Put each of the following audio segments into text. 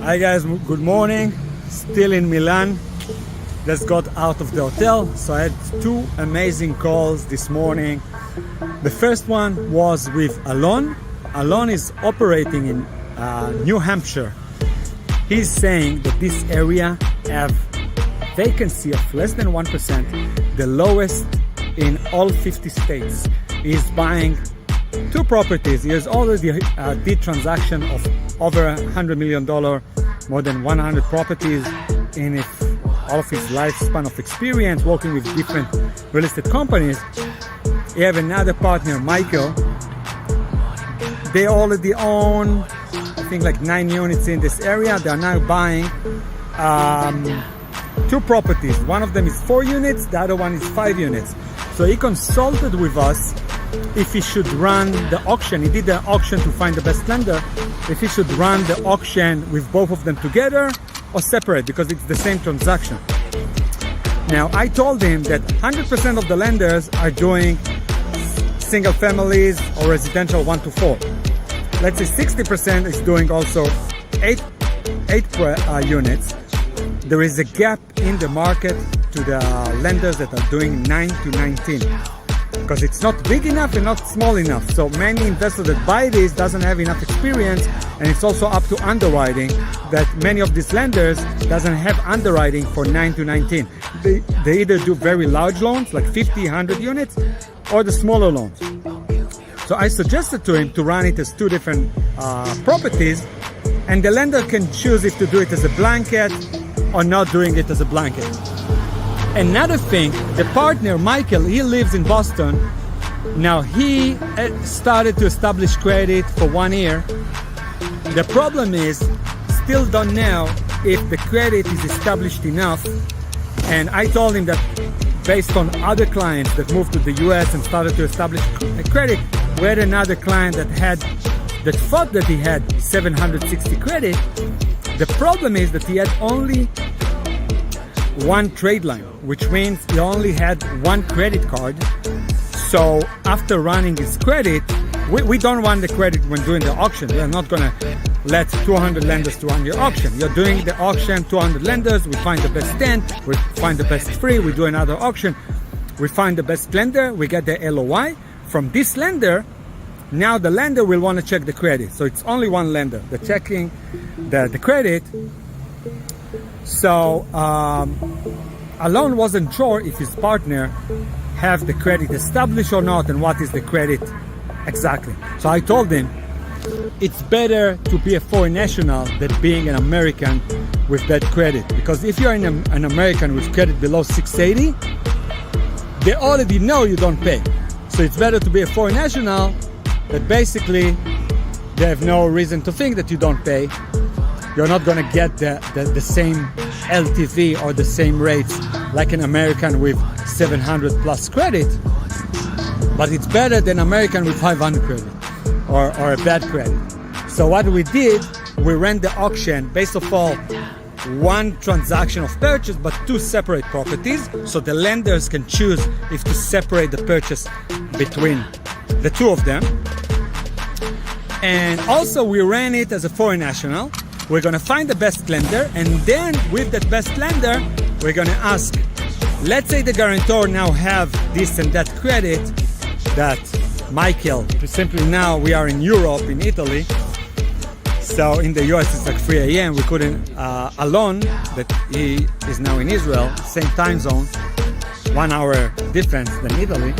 Hi guys, good morning. Still in Milan. Just got out of the hotel, so I had two amazing calls this morning. The first one was with Alon. Alon is operating in New Hampshire. He's saying that this area have vacancy of less than 1%, the lowest in all 50 states. He's buying two properties. He has already did transaction of over $100 million, more than 100 properties in all of his lifespan of experience working with different real estate companies. He have another partner, Michael. They already own, I think, like 9 units in this area. They are now buying two properties. One of them is 4 units, the other one is 5 units. So he consulted with us if he should run the auction. He did the auction to find the best lender, if he should run the auction with both of them together or separate, because it's the same transaction. Now, I told him that 100% of the lenders are doing single families or residential 1 to 4. Let's say 60% is doing also 8 units. There is a gap in the market to the lenders that are doing 9 to 19. Because it's not big enough and not small enough. So many investors that buy this doesn't have enough experience, and it's also up to underwriting, that many of these lenders doesn't have underwriting for 9 to 19. They either do very large loans, like 50, 100 units, or the smaller loans. So I suggested to him to run it as 2 different properties, and the lender can choose if to do it as a blanket or not doing it as a blanket. Another thing, the partner, Michael, he lives in Boston. Now he started to establish credit for 1 year. The problem is, still don't know if the credit is established enough. And I told him that based on other clients that moved to the US and started to establish a credit, we had another client that thought that he had 760 credit. The problem is that he had only 1 trade line, which means he only had 1 credit card. So after running his credit, we don't run the credit when doing the auction. We are not gonna let 200 lenders to run your auction. You're doing the auction, 200 lenders, we find the best 10, we find the best 3, we do another auction, we find the best lender, we get the LOI. From this lender, now the lender will want to check the credit. So it's only 1 lender, the checking the credit. So Alon wasn't sure if his partner have the credit established or not, and what is the credit exactly. So I told him it's better to be a foreign national than being an American with bad credit, because if you're an American with credit below 680, they already know you don't pay. So it's better to be a foreign national that basically they have no reason to think that you don't pay. You're not going to get the same LTV or the same rates like an American with 700 plus credit, but it's better than American with 500 credit or a bad credit. So what we did, we ran the auction based off all 1 transaction of purchase, but 2 separate properties, so the lenders can choose if to separate the purchase between the 2 of them. And also we ran it as a foreign national. We're going to find the best lender, and then with that best lender, we're going to ask, let's say the guarantor now have this and that credit that Michael, simply now we are in Europe, in Italy, so in the US it's like 3 a.m. We couldn't, Alon, that he is now in Israel, same time zone, 1 hour difference than Italy,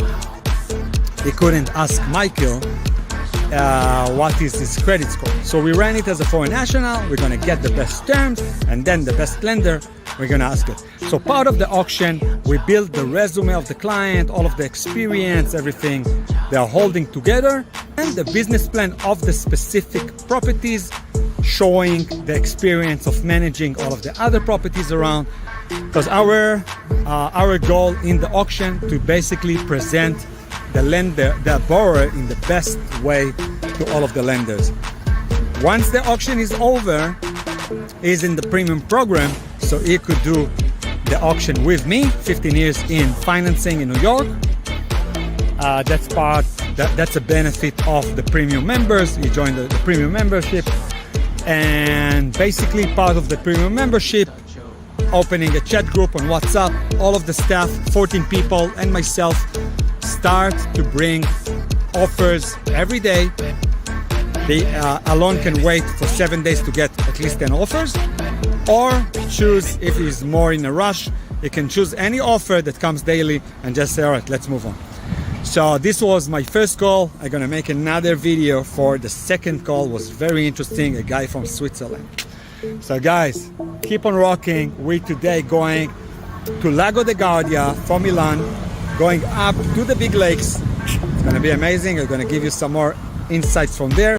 he couldn't ask Michael what is his credit score. So we ran it as a foreign national. We're going to get the best terms, and then the best lender, we're going to ask it. So part of the auction, we build the resume of the client, all of the experience, everything they are holding together, and the business plan of the specific properties, showing the experience of managing all of the other properties around. Because our goal in the auction to basically present the lender, the borrower, in the best way to all of the lenders. Once the auction is over, he's in the premium program, so he could do the auction with me, 15 years in financing in New York. That's a benefit of the premium members. You join the premium membership. and basically part of the premium membership, opening a chat group on WhatsApp. All of the staff, 14 people and myself, start to bring offers every day. Alon can wait for 7 days to get at least 10 offers, or choose, if he's more in a rush, he can choose any offer that comes daily and just say, all right, let's move on. So this was my first call. I'm gonna make another video for the second call. It was very interesting, a guy from Switzerland. So guys, keep on rocking. We're today going to Lago di Garda from Milan, going up to the big lakes. It's gonna be amazing. I'm gonna give you some more insights from there.